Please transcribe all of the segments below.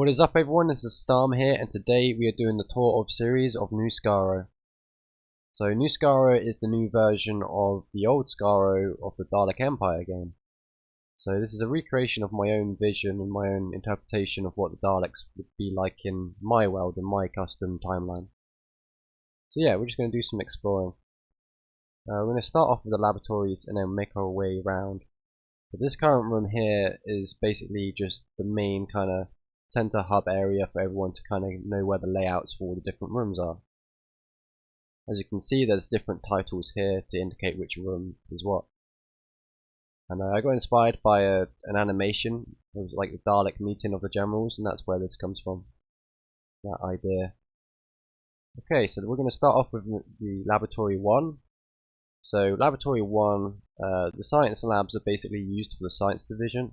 What is up everyone, this is Storm here, and today we are doing the tour of series of New Skaro. So New Skaro is the new version of the old Skaro of the Dalek Empire game. So this is a recreation of my own vision and my own interpretation of what the Daleks would be like in my world, in my custom timeline. So yeah, we're just going to do some exploring. We're going to start off with the laboratories and then make our way around. But this current room here is basically just the main kind of center hub area for everyone to kind of know where the layouts for all the different rooms are. As you can see, there's different titles here to indicate which room is what. And I got inspired by an animation. It was like the Dalek meeting of the generals, and that's where this comes from. That idea. Okay, so we're going to start off with the Laboratory 1. So Laboratory 1, the science labs are basically used for the science division.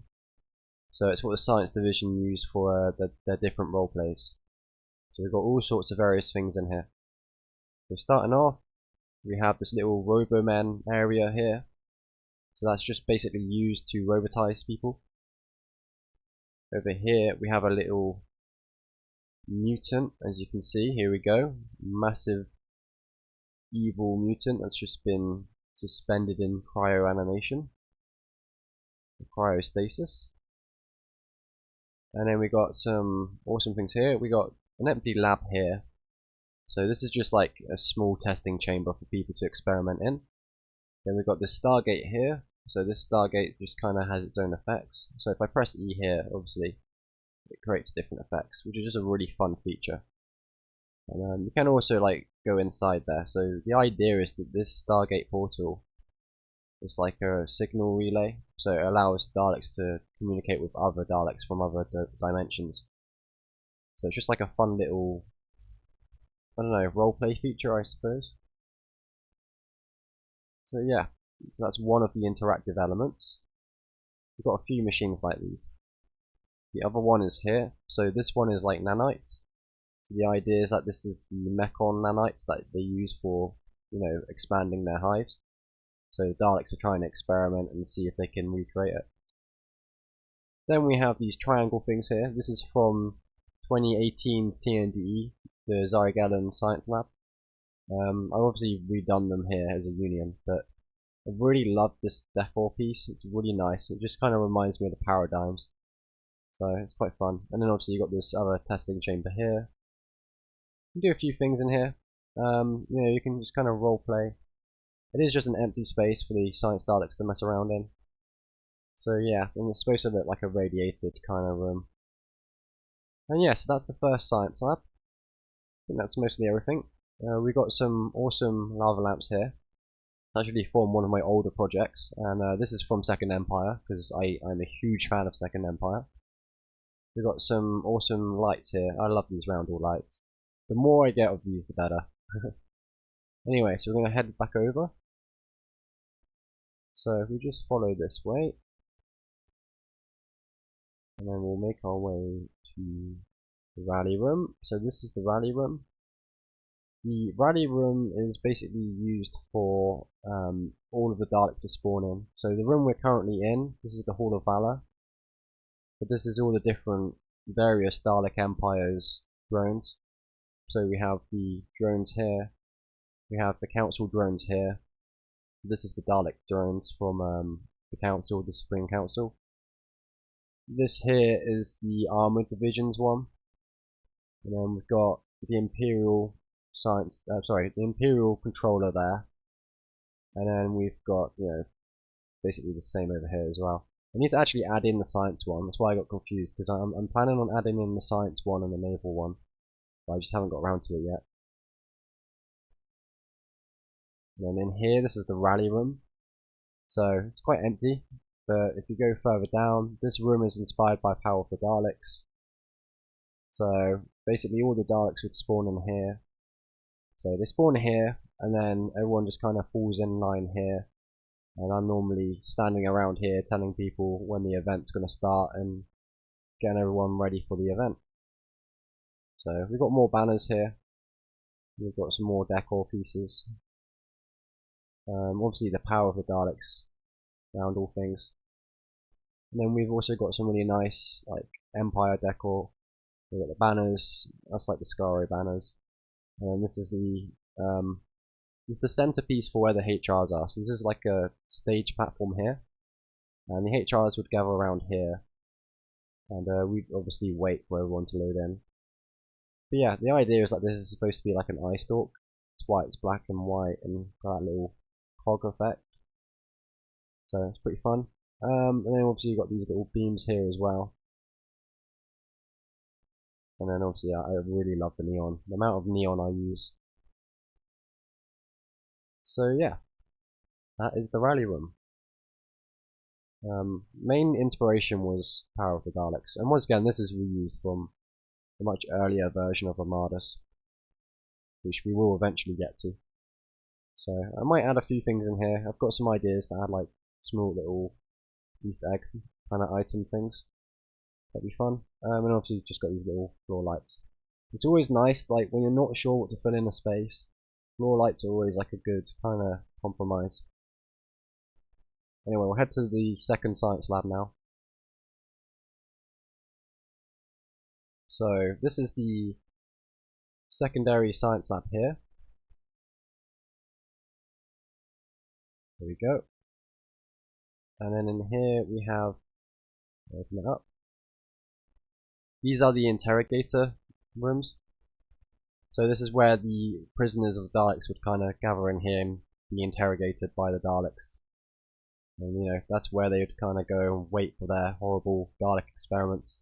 So it's what the science division use for their different role plays. So we've got all sorts of various things in here. So starting off, we have this little Roboman area here. So that's just basically used to robotize people. Over here we have a little mutant, as you can see. Here we go. Massive evil mutant that's just been suspended in cryoanimation. Cryostasis. And then we got some awesome things here. We got an empty lab here. So this is just like a small testing chamber for people to experiment in. Then we've got this Stargate here. So this Stargate just kind of has its own effects. So if I press E here, obviously, it creates different effects, which is just a really fun feature. And you can also like go inside there. So the idea is that this Stargate portal is like a signal relay, so it allows Daleks to communicate with other Daleks from other dimensions. So it's just like a fun little, I don't know, roleplay feature, I suppose. So yeah, so that's one of the interactive elements. We've got a few machines like these. The other one is here, so this one is like nanites. The idea is that this is the Mechon nanites that they use for, you know, expanding their hives. So the Daleks are trying to experiment and see if they can recreate it. Then we have these triangle things here. This is from 2018's TNDE, the Zygallen Science Lab. I've obviously redone them here as a union, but I really love this decor piece. It's really nice. It just kind of reminds me of the paradigms. So it's quite fun. And then obviously you've got this other testing chamber here. You can do a few things in here. You know, you can just kind of role play. It is just an empty space for the science Daleks to mess around in. So yeah, and it's supposed to look like a radiated kind of room. And yeah, so that's the first science lab. I think that's mostly everything. We've got some awesome lava lamps here. Actually formed one of my older projects, and this is from Second Empire, because I'm a huge fan of Second Empire. We've got some awesome lights here. I love these roundel lights. The more I get of these, the better. Anyway, so we're going to head back over. So if we just follow this way, and then we'll make our way to the rally room. So this is the rally room. The rally room is basically used for all of the Daleks to spawn in. So the room we're currently in, this is the Hall of Valor. But this is all the different various Dalek Empire's drones. So we have the drones here. We have the Council drones here. This is the Dalek drones from the Council, the Spring Council. This here is the Armored Divisions one. And then we've got the Imperial the Imperial Controller there. And then we've got, you know, basically the same over here as well. I need to actually add in the Science one. That's why I got confused, because I'm planning on adding in the Science one and the Naval one. But I just haven't got around to it yet. And then in here, this is the rally room. So it's quite empty, but if you go further down, this room is inspired by Power for Daleks. So basically all the Daleks would spawn in here. So they spawn here, and then everyone just kind of falls in line here. And I'm normally standing around here telling people when the event's going to start and getting everyone ready for the event. So we've got more banners here. We've got some more decor pieces. Obviously the Power of the Daleks around all things. And then we've also got some really nice like Empire decor We've got the banners, that's like the Skaro banners. And this is the centerpiece for where the HRs are. So this is like a stage platform here. And the HRs would gather around here. And we'd obviously wait for everyone to load in. But yeah, the idea is that this is supposed to be like an eye stalk. It's white, it's black and white, and got that little cog effect. So it's pretty fun. And then obviously you've got these little beams here as well. And then obviously I really love the neon. The amount of neon I use. So yeah, that is the rally room. Main inspiration was Power of the Daleks, and once again this is reused from a much earlier version of Armadas, which we will eventually get to. So I might add a few things in here. I've got some ideas to add like small little Easter egg kind of item things. That'd be fun. And obviously you've just got these little floor lights. It's always nice, like when you're not sure what to fill in a space, floor lights are always like a good kind of compromise. Anyway, we'll head to the second science lab now. So this is the secondary science lab here. There we go. And then in here we have, open it up. These are the interrogator rooms. So this is where the prisoners of the Daleks would kind of gather in here and be interrogated by the Daleks. And you know, that's where they would kind of go and wait for their horrible Dalek experiments.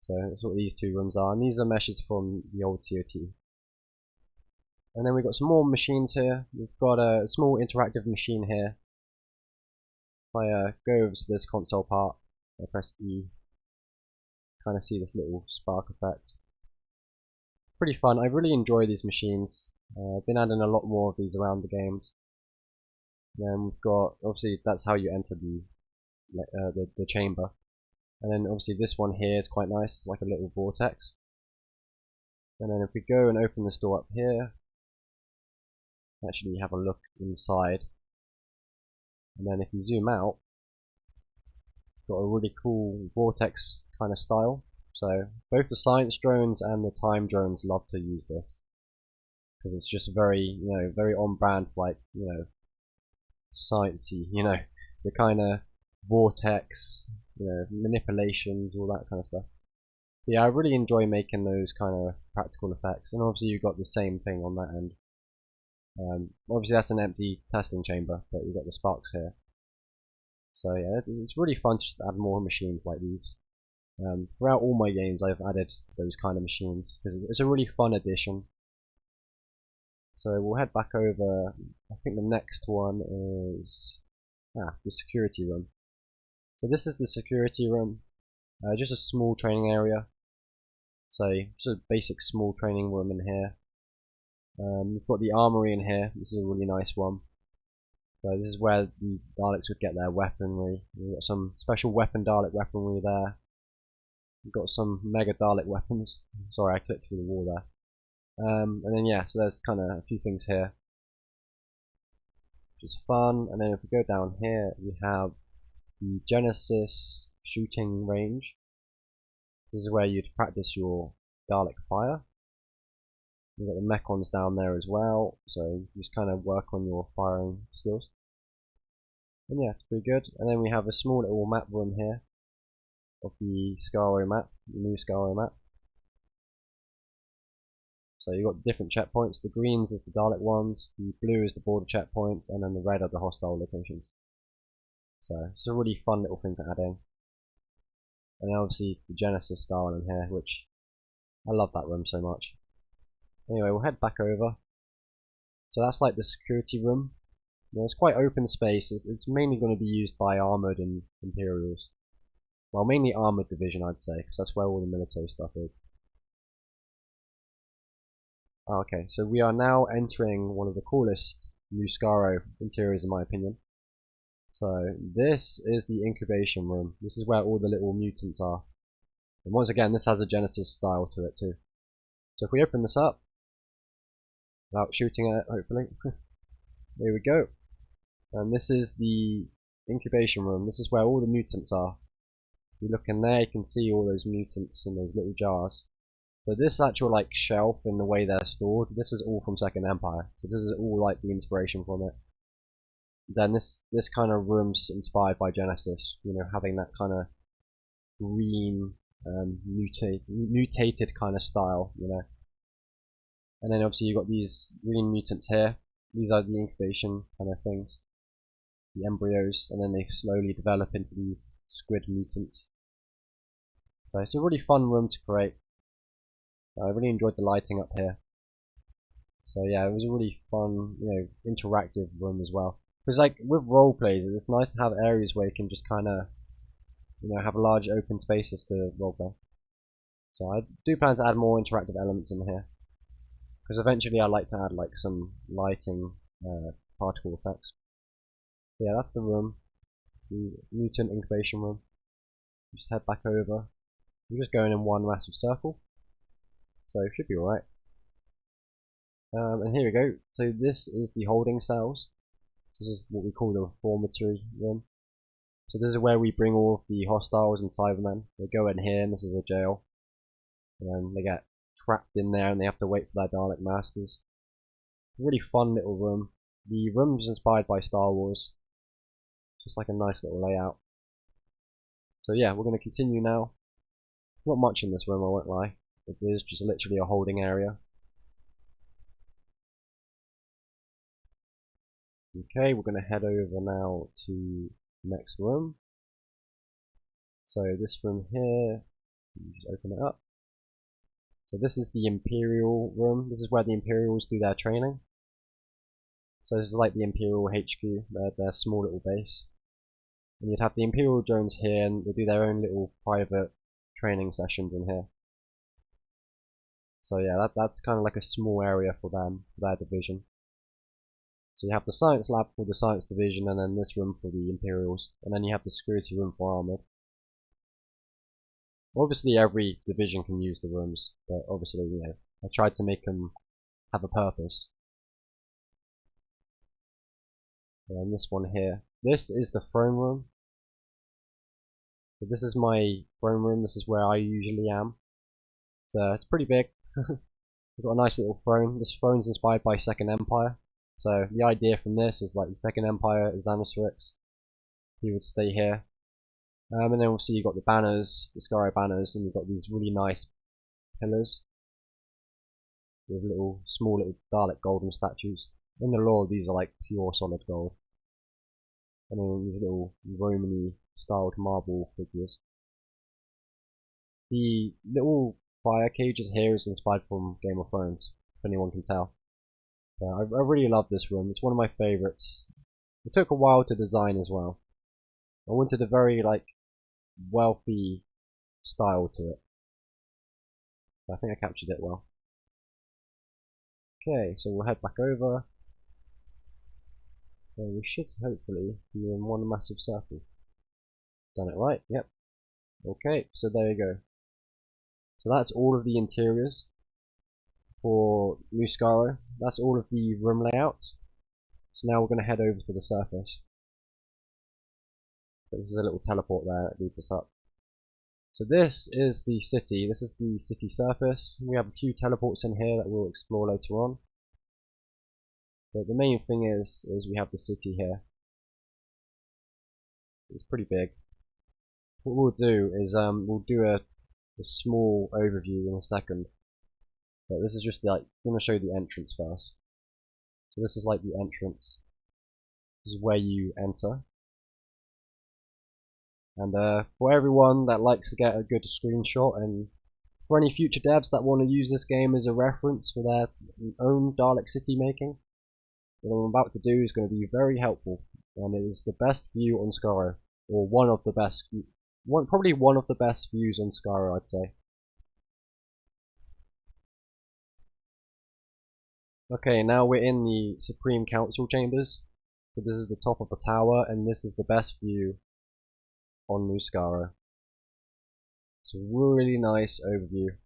So that's what these two rooms are, and these are meshes from the old COT. And then we've got some more machines here. We've got a small interactive machine here. If I go over to this console part, I press E, kind of see this little spark effect. Pretty fun. I really enjoy these machines. I've been adding a lot more of these around the games. Then we've got, obviously that's how you enter the chamber. And then obviously this one here is quite nice, it's like a little vortex. And then if we go and open this door up here, actually have a look inside. And then if you zoom out, got a really cool vortex kind of style. So both the science drones and the time drones love to use this. Because it's just very, you know, very on brand for like, you know, sciencey, you know, the kind of vortex, you know, manipulations, all that kind of stuff. But yeah, I really enjoy making those kind of practical effects, and obviously you've got the same thing on that end. Obviously that's an empty testing chamber, but you've got the sparks here. So yeah, it's really fun to add more machines like these. Throughout all my games I've added those kind of machines, because it's a really fun addition. So we'll head back over. I think the next one is the security room. So this is the security room, just a small training area. So just a basic small training room in here. We've got the armory in here. This is a really nice one. So this is where the Daleks would get their weaponry. We've got some special weapon Dalek weaponry there. We've got some mega Dalek weapons. Sorry, I clicked through the wall there. And then yeah, so there's kind of a few things here, which is fun. And then if we go down here, we have the Genesis shooting range. This is where you'd practice your Dalek fire. You've got the Mechons down there as well, so you just kind of work on your firing skills. And yeah, it's pretty good. And then we have a small little map room here of the Skaro map, the new Skaro map. So you've got different checkpoints. The greens is the Dalek ones, the blue is the border checkpoints, and then the red are the hostile locations. So it's a really fun little thing to add in. And then obviously the Genesis style in here, which I love that room so much. Anyway, we'll head back over. So that's like the security room. You know, it's quite open space. It's mainly going to be used by armoured and Imperials. Well, mainly armoured division, I'd say, because that's where all the military stuff is. Okay, so we are now entering one of the coolest new Skaro interiors in my opinion. So this is the incubation room. This is where all the little mutants are. And once again, this has a Genesis style to it too. So if we open this up, without shooting at it, hopefully. There we go. And this is the incubation room. This is where all the mutants are. If you look in there, you can see all those mutants in those little jars. So this actual like shelf and the way they're stored, this is all from Second Empire. So this is all like the inspiration from it. Then this kind of room's inspired by Genesis. You know, having that kind of green, mutated kind of style. You know. And then obviously you've got these green mutants here. These are the incubation kind of things, the embryos, and then they slowly develop into these squid mutants. So it's a really fun room to create. I really enjoyed the lighting up here. So yeah, it was a really fun, you know, interactive room as well. Because like with roleplays, it's nice to have areas where you can just kind of, you know, have large open spaces to roleplay. So I do plan to add more interactive elements in here. Because eventually I'd like to add like some lighting, particle effects. Yeah, that's the room, the mutant incubation room. Just head back over. We're just going in one massive circle, so it should be alright. And here we go. So this is the holding cells. This is what we call the reformatory room. So this is where we bring all of the hostiles and Cybermen. They go in here, and this is a jail. And then they get trapped in there, and they have to wait for their Dalek masters. Really fun little room. The room is inspired by Star Wars. Just like a nice little layout. So yeah, we're going to continue now. Not much in this room, I won't lie. It is just literally a holding area. Okay, we're going to head over now to the next room. So this room here, just open it up. So this is the Imperial room. This is where the Imperials do their training. So this is like the Imperial HQ, their small little base. And you'd have the Imperial drones here, and they do their own little private training sessions in here. So yeah, that's kind of like a small area for them, for their division. So you have the science lab for the science division, and then this room for the Imperials, and then you have the security room for armored. Obviously every division can use the rooms, but obviously, you know, I tried to make them have a purpose. And then this one here. This is the throne room. So this is my throne room, this is where I usually am. So it's pretty big. We've got a nice little throne. This throne's inspired by Second Empire. So the idea from this is like the Second Empire is adventurous. He would stay here. And then obviously you've got the banners, the Skaro banners, and you've got these really nice pillars with small little Dalek golden statues. In the lore, these are like pure solid gold. And then these little Romany styled marble figures. The little fire cages here is inspired from Game of Thrones, if anyone can tell. I really love this room. It's one of my favourites. It took a while to design as well. I wanted a very like wealthy style to it. I think I captured it well. Okay, so we'll head back over. So we should hopefully be in one massive circle. Done it right? Yep. Okay, so there you go. So that's all of the interiors for New Skaro. That's all of the room layouts. So now we're going to head over to the surface. So this is a little teleport there that leads us up. So this is the city. This is the city surface. We have a few teleports in here that we'll explore later on. But the main thing is we have the city here. It's pretty big. What we'll do is we'll do a small overview in a second. But this is just like, I'm going to show you the entrance first. So this is like the entrance. This is where you enter. And for everyone that likes to get a good screenshot, and for any future devs that want to use this game as a reference for their own Dalek city making, what I'm about to do is going to be very helpful. And it is the best view on Skaro, or one of the best, probably one of the best views on Skaro, I'd say. Okay, now we're in the Supreme Council chambers. So this is the top of the tower, and this is the best view on New Skaro. It's a really nice overview.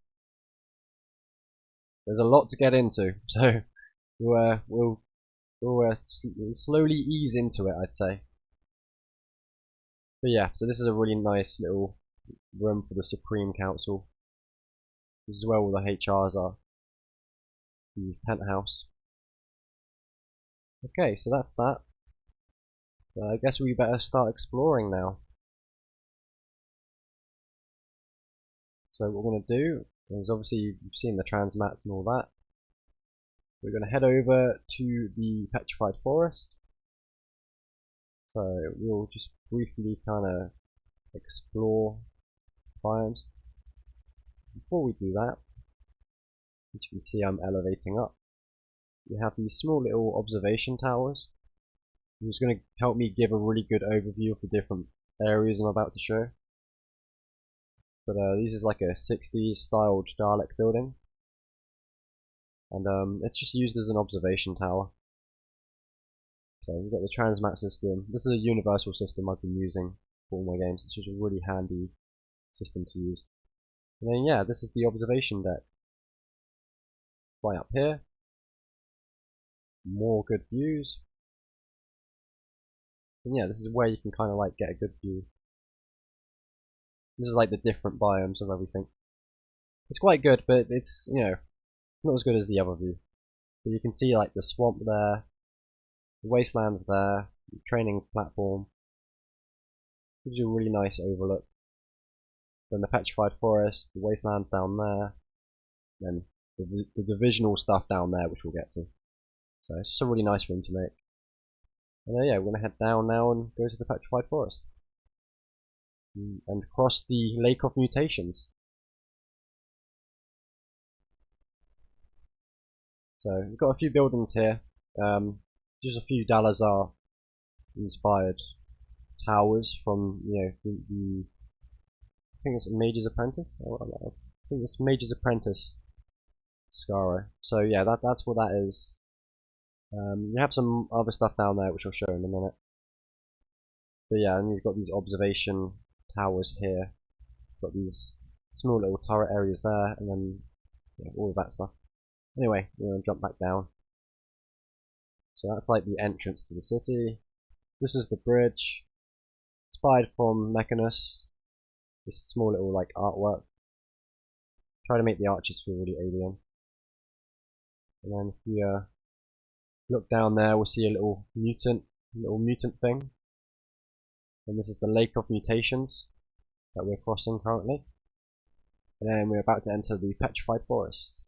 There's a lot to get into, so we'll slowly ease into it, I'd say. But yeah, so this is a really nice little room for the Supreme Council. This is where all the HRs are. The penthouse. Okay, so that's that. I guess we better start exploring now. So what we're going to do is, obviously you've seen the transmats and all that. We're going to head over to the Petrified Forest. So we'll just briefly kind of explore biomes. Before we do that, as you can see, I'm elevating up. We have these small little observation towers. It's going to help me give a really good overview of the different areas I'm about to show. But this is like a 60s styled Dalek building, and it's just used as an observation tower. So we've got the transmat system. This is a universal system I've been using for all my games. It's just a really handy system to use. And then yeah, this is the observation deck. Fly up here. More good views. And yeah, this is where you can kind of like get a good view. This is like the different biomes of everything. It's quite good, but it's, you know, not as good as the other view. So you can see like the swamp there, the wasteland there, the training platform. Gives you a really nice overlook. Then the Petrified Forest, the wasteland's down there, then the divisional stuff down there, which we'll get to. So it's just a really nice room to make. And yeah, we're going to head down now and go to the Petrified Forest. And cross the Lake of Mutations. So we've got a few buildings here. Just a few Dalazar inspired towers from, you know, the I think it's Mage's Apprentice. I think it's Mage's Apprentice Skaro. So yeah, that's what that is. You have some other stuff down there which I'll show in a minute. But yeah, and you've got these observation towers here. Got these small little turret areas there, and then yeah, all of that stuff. Anyway, we're gonna jump back down. So that's like the entrance to the city. This is the bridge. Inspired from Mechanus. This small little like artwork. Try to make the arches feel really alien. And then if we look down there, we'll see a little mutant thing. And this is the Lake of Mutations that we're crossing currently. And then we're about to enter the Petrified Forest.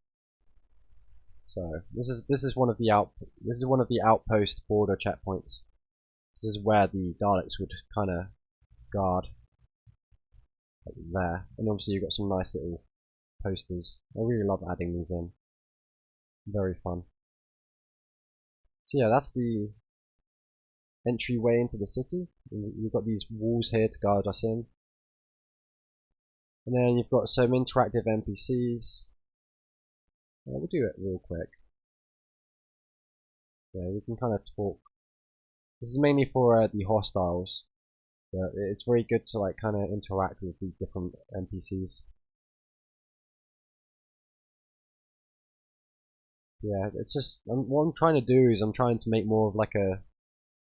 So this is one of the outpost border checkpoints. This is where the Daleks would kind of guard, like there. And obviously you've got some nice little posters. I really love adding these in. Very fun. So yeah, that's the entryway into the city. You've got these walls here to guard us in. And then you've got some interactive NPCs. We'll do it real quick. Yeah, we can kind of talk. This is mainly for the hostiles, but it's very good to like kind of interact with the different NPCs. Yeah, it's just what I'm trying to do is I'm trying to make more of like a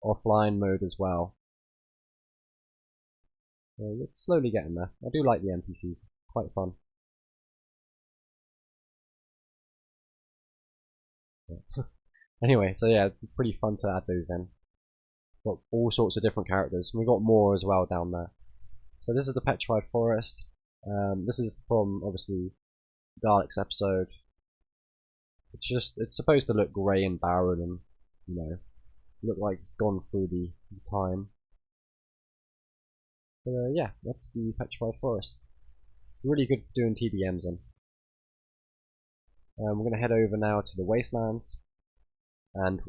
offline mode as well. It's slowly getting there. I do like the NPCs, quite fun. Yeah. Anyway, so yeah, it's pretty fun to add those in. Got all sorts of different characters. We got more as well down there. So this is the Petrified Forest. This is from obviously Daleks episode. It's supposed to look grey and barren and, you know, look like it's gone through the time. But yeah, that's the Petrified Forest. Really good for doing TDMs in. We're going to head over now to the Wastelands, and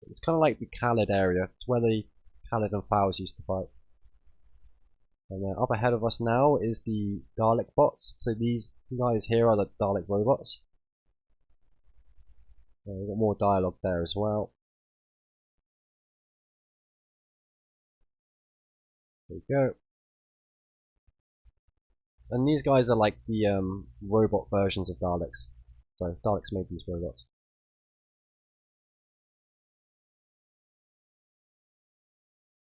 it's kind of like the Khalid area. It's where the Khalid and Fowls used to fight. And up ahead of us now is the Dalek bots. So these guys here are the Dalek robots. We've got more dialogue there as well. There we go. And these guys are like the robot versions of Daleks. So Daleks made these robots.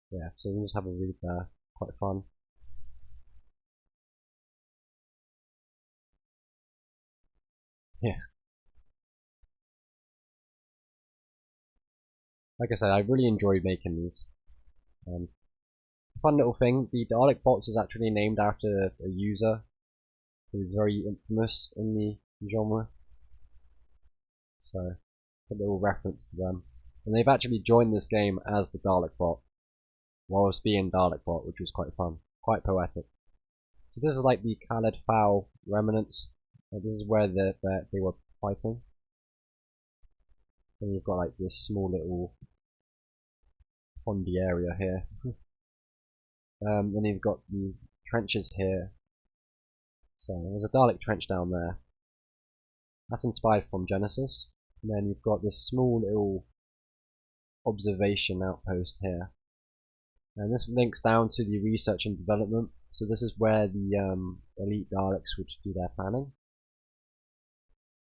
Yeah, so we just have a read there. Quite fun. Yeah. Like I said, I really enjoyed making these. Fun little thing, the Dalek box is actually named after a user who is very infamous in the genre. So, a little reference to them. And they've actually joined this game as the Dalek bot, whilst being Dalek bot, which was quite fun. Quite poetic. So this is like the Khaled Fowl remnants. This is where they were fighting. And you've got like this small little pondy area here. Then you've got the trenches here. So there's a Dalek trench down there. That's inspired from Genesis. And then you've got this small little observation outpost here. And this links down to the research and development. So this is where the elite Daleks would do their planning.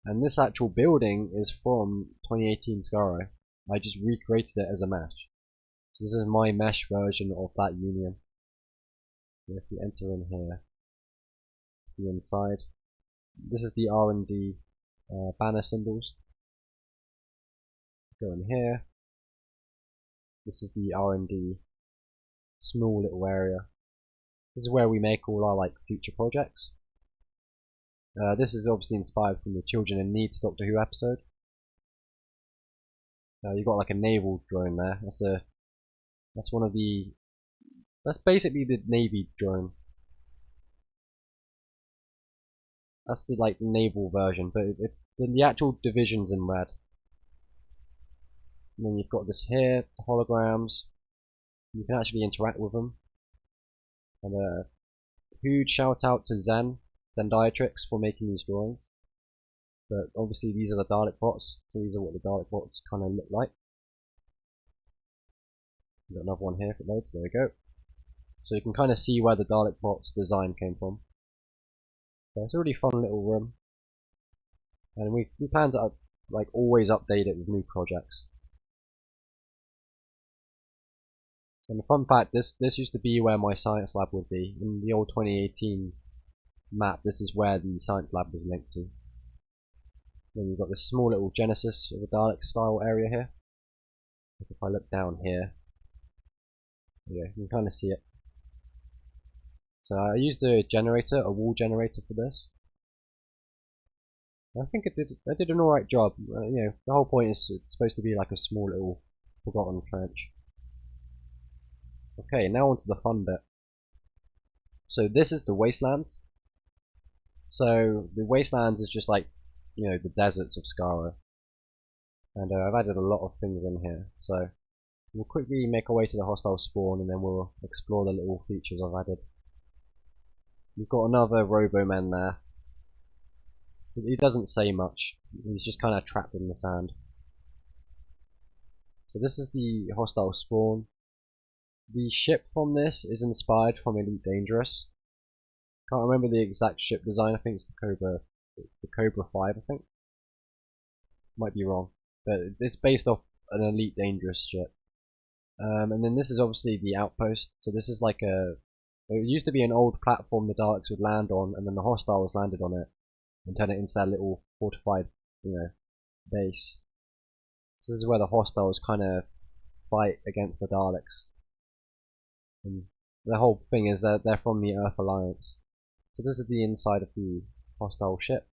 And this actual building is from 2018 Skaro. I just recreated it as a mesh. So this is my mesh version of that union. So if you enter in here, the inside, this is the R&D banner symbols. Go in here. This is the R&D small little area. This is where we make all our like future projects. This is obviously inspired from the Children in Need Doctor Who episode. You've got like a naval drone there. That's one of the. That's basically the Navy drone. That's the like naval version, but it's the actual division's in red. And then you've got this here, the holograms. You can actually interact with them. And a huge shout out to Zendiatrix for making these drawings. But obviously these are the Dalek bots, so these are what the Dalek bots kind of look like. We've got another one here if it loads, there we go. So you can kind of see where the Dalek bots design came from. So it's a really fun little room. And we plan to like always update it with new projects. And the fun fact, this used to be where my science lab would be. In the old 2018 map, this is where the science lab was linked to. Then you've got this small little Genesis of a Dalek style area here. If I look down here, yeah, you can kind of see it. So I used a generator, a wall generator for this. I think I did an alright job. You know, the whole point is it's supposed to be like a small little forgotten trench. Okay, now onto the fun bit. So this is the wasteland. So the wasteland is just like, you know, the deserts of Skaro. And I've added a lot of things in here. So we'll quickly make our way to the hostile spawn and then we'll explore the little features I've added. We've got another Roboman there. He doesn't say much. He's just kind of trapped in the sand. So this is the hostile spawn. The ship from this is inspired from Elite Dangerous. Can't remember the exact ship design. I think it's the Cobra 5. I think. Might be wrong, but it's based off an Elite Dangerous ship. And then this is obviously the outpost. So this is like it used to be an old platform the Daleks would land on, and then the hostiles landed on it and turned it into their little fortified, you know, base. So this is where the hostiles kind of fight against the Daleks. And the whole thing is that they're from the Earth Alliance. So this is the inside of the hostile ship.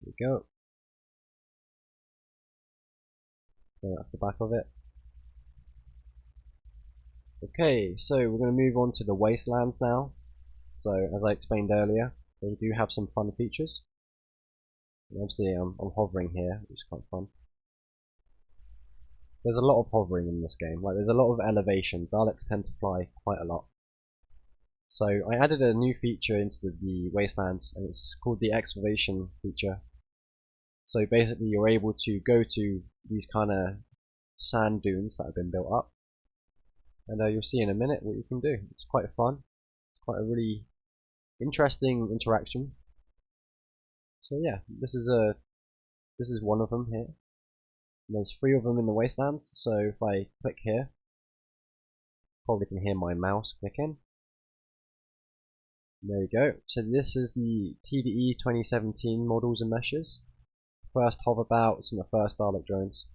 There we go. So that's the back of it. Okay, so we're going to move on to the wastelands now. So as I explained earlier, they do have some fun features. And obviously I'm hovering here, which is quite fun. There's a lot of hovering in this game, like there's a lot of elevation. Daleks tend to fly quite a lot. So I added a new feature into the wastelands, and it's called the excavation feature. So basically you're able to go to these kind of sand dunes that have been built up. And you'll see in a minute what you can do. It's quite fun. It's quite a really interesting interaction. So yeah, this is one of them here. And there's 3 of them in the wastelands. So if I click here, probably can hear my mouse clicking. There you go. So this is the TDE 2017 models and meshes. First hoverbouts and the first Dalek drones.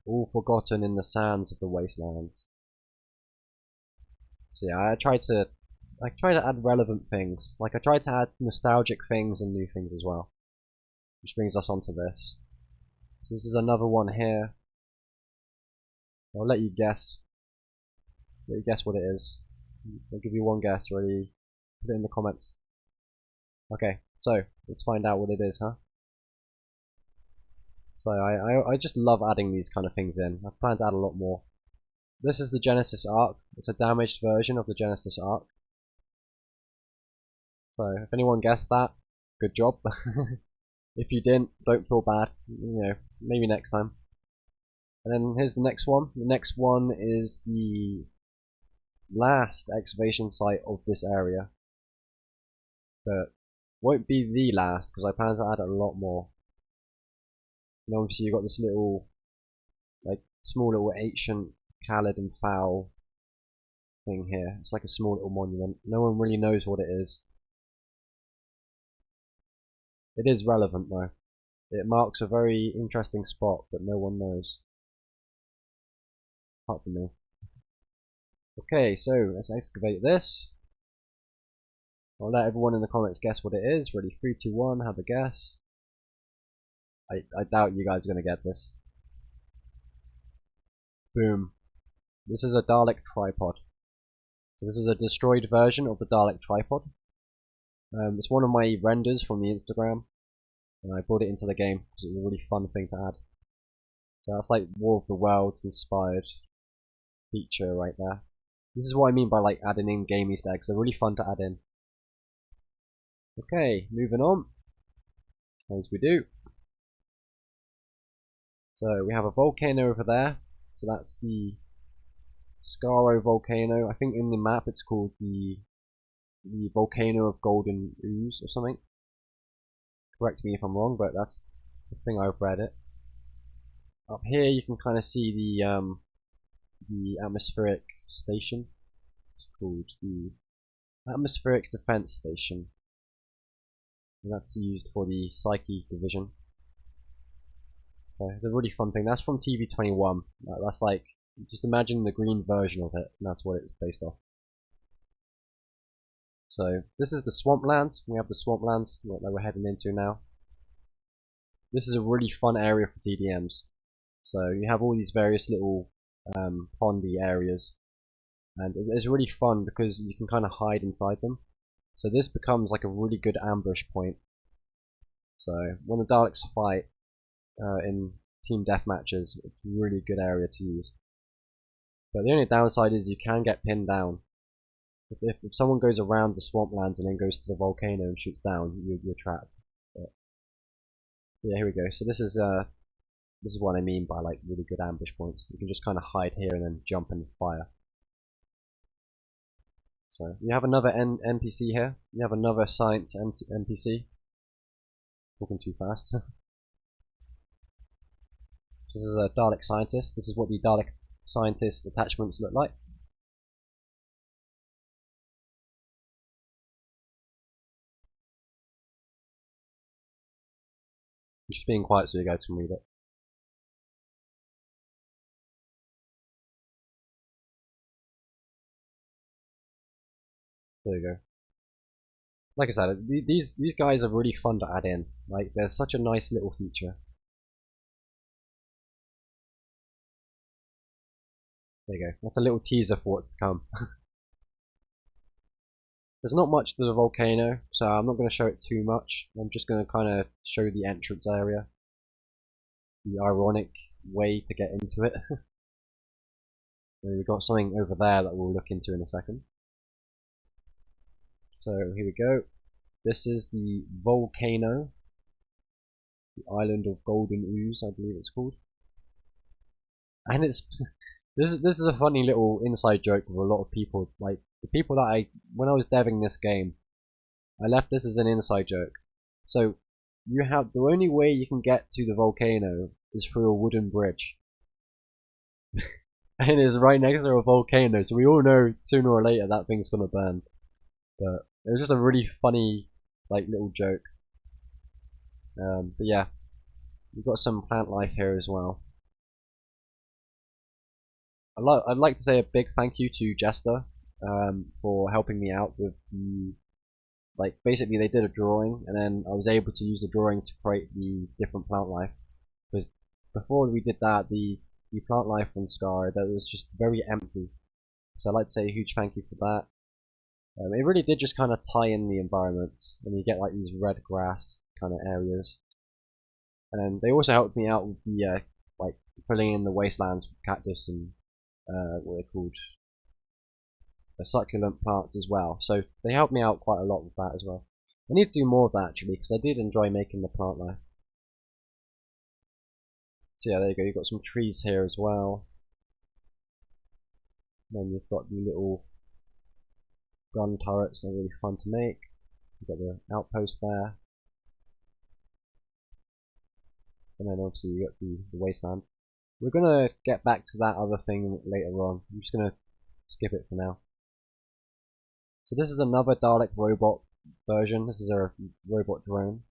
All forgotten in the sands of the wastelands. So yeah, I try to add relevant things. Like I try to add nostalgic things and new things as well. Which brings us onto this. So this is another one here. I'll let you guess. Let you guess what it is. I'll give you one guess. Ready? Put it in the comments. Okay, so let's find out what it is, huh? So I just love adding these kind of things in. I plan to add a lot more. This is the Genesis Arc. It's a damaged version of the Genesis Arc. So if anyone guessed that, good job. If you didn't, don't feel bad. You know, maybe next time. And then here's the next one. The next one is the last excavation site of this area. But won't be the last because I plan to add a lot more. And obviously you've got this little, like, small little ancient Khaled and Foul thing here. It's like a small little monument. No one really knows what it is. It is relevant though. It marks a very interesting spot, but no one knows. Apart from me. Okay, so let's excavate this. I'll let everyone in the comments guess what it is. Ready, 3, 2, 1, have a guess. I doubt you guys are going to get this. Boom. This is a Dalek tripod. So this is a destroyed version of the Dalek tripod. It's one of my renders from the Instagram, and I brought it into the game because it was a really fun thing to add. So that's like War of the Worlds inspired feature right there. This is what I mean by like adding in game Easter eggs. They're really fun to add in. Okay, moving on. As we do. So we have a volcano over there. So that's the Skaro volcano. I think in the map it's called the volcano of golden ooze or something. Correct me if I'm wrong, but that's the thing I've read it. Up here you can kind of see the atmospheric station. It's called the atmospheric defense station. And that's used for the Psyche division. So it's a really fun thing. That's from TV21. That's like, just imagine the green version of it, and that's what it's based off. So this is the swamplands. We have the swamplands that we're heading into now. This is a really fun area for TDMs. So you have all these various little pondy areas, and it's really fun because you can kind of hide inside them. So this becomes like a really good ambush point. So when the Daleks fight in team deathmatches, it's a really good area to use. But the only downside is you can get pinned down. If someone goes around the swamplands and then goes to the volcano and shoots down, you're trapped. But yeah, here we go. So this is what I mean by like really good ambush points. You can just kind of hide here and then jump and fire. So you have another NPC here. You have another science NPC. Talking too fast. This is a Dalek scientist. This is what the Dalek scientist attachments look like. I'm just being quiet so you guys can read it. There you go. Like I said, these guys are really fun to add in. Like, they're such a nice little feature. There you go. That's a little teaser for what's to come. There's not much to the volcano, so I'm not going to show it too much. I'm just going to kind of show the entrance area. The ironic way to get into it. We've got something over there that we'll look into in a second. So here we go. This is the volcano. The island of golden ooze, I believe it's called. And it's this is a funny little inside joke with a lot of people. Like the people that when I was deving this game, I left this as an inside joke. So you have the only way you can get to the volcano is through a wooden bridge. And it's right next to a volcano, so we all know sooner or later that thing's gonna burn. But It was just a really funny, like, little joke. But yeah, we've got some plant life here as well. I'd like to say a big thank you to Jester for helping me out with the, like, basically they did a drawing and then I was able to use the drawing to create the different plant life. Because before we did that, the plant life on Skaro, that was just very empty. So I'd like to say a huge thank you for that. It really did just kind of tie in the environment, and you get like these red grass kind of areas. And they also helped me out with the like filling in the wastelands with cactus and what they're called, the succulent plants as well. So they helped me out quite a lot with that as well. I need to do more of that actually because I did enjoy making the plant life. So yeah, there you go. You've got some trees here as well. And then you've got the little gun turrets. They're really fun to make. You've got the outpost there. And then obviously you got the wasteland. We're gonna get back to that other thing later on. I'm just gonna skip it for now. So this is another Dalek robot version. This is a robot drone.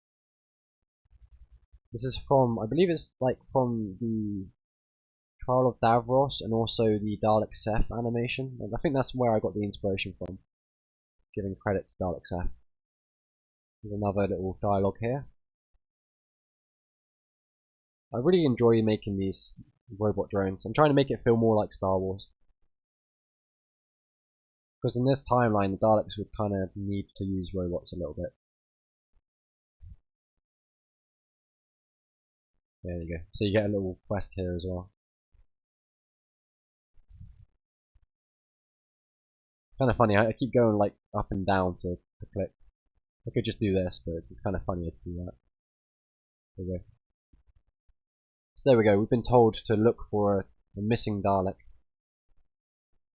This is from, I believe it's like from the Trial of Davros and also the Dalek Seth animation. And I think that's where I got the inspiration from. Giving credit to Dalek Seth. There's another little dialogue here. I really enjoy making these robot drones. I'm trying to make it feel more like Star Wars. Because in this timeline, the Daleks would kind of need to use robots a little bit. There you go. So you get a little quest here as well. Kind of funny. I keep going like up and down to click. I could just do this, but it's kind of funnier to do that. There we go. So there we go. We've been told to look for a missing Dalek.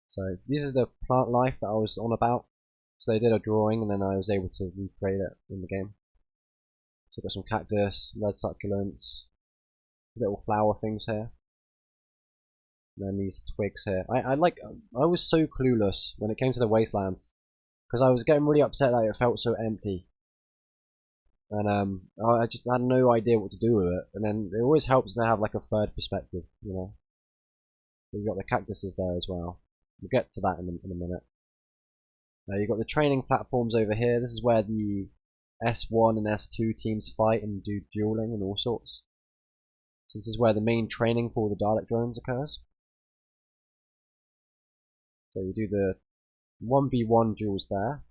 So these are the plant life that I was on about. So they did a drawing and then I was able to recreate it in the game. So we've got some cactus, red succulents, little flower things here. And then these twigs here. I was so clueless when it came to the wastelands. Because I was getting really upset that it felt so empty. And I just had no idea what to do with it. And then it always helps to have like a third perspective, you know. So you've got the cactuses there as well. We'll get to that in a minute. Now you've got the training platforms over here. This is where the S1 and S2 teams fight and do dueling and all sorts. So this is where the main training for the Dalek drones occurs. So you do the 1v1 duels there,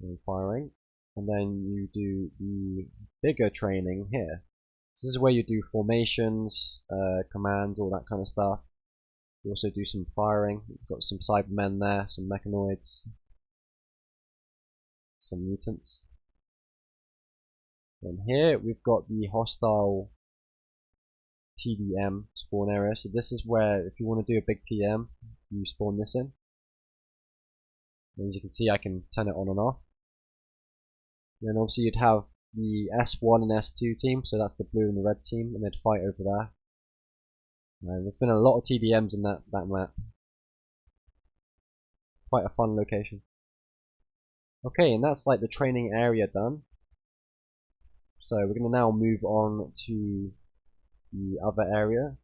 and firing, and then you do the bigger training here. This is where you do formations, commands, all that kind of stuff. You also do some firing. You've got some Cybermen there, some mechanoids, some mutants. And here we've got the hostile TDM spawn area. So this is where, if you want to do a big TM, you spawn this in. And as you can see, I can turn it on and off. And then obviously you'd have the S1 and S2 team, so that's the blue and the red team, and they'd fight over there. And there's been a lot of TDMs in that map. Quite a fun location. Okay, and that's like the training area done. So we're going to now move on to the other area.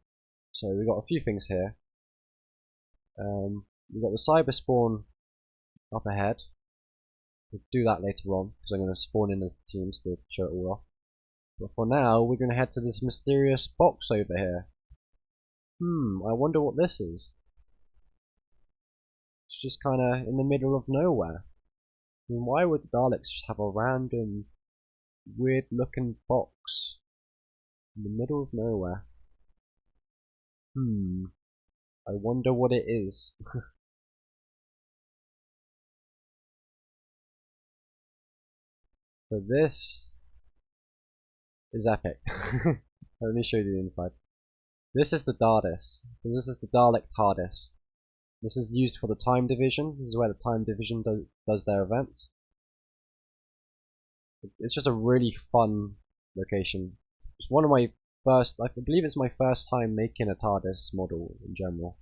So we've got a few things here. We've got the cyber spawn up ahead. We'll do that later on because I'm going to spawn in as teams to show it all off. But for now, we're going to head to this mysterious box over here. I wonder what this is. It's just kind of in the middle of nowhere. I mean, why would the Daleks just have a random, weird-looking box in the middle of nowhere? I wonder what it is. So this is epic. Let me show you the inside. This is the TARDIS. So this is the Dalek TARDIS. This is used for the Time Division. This is where the Time Division does their events. It's just a really fun location. It's one of my first, I believe it's my first time making a TARDIS model in general.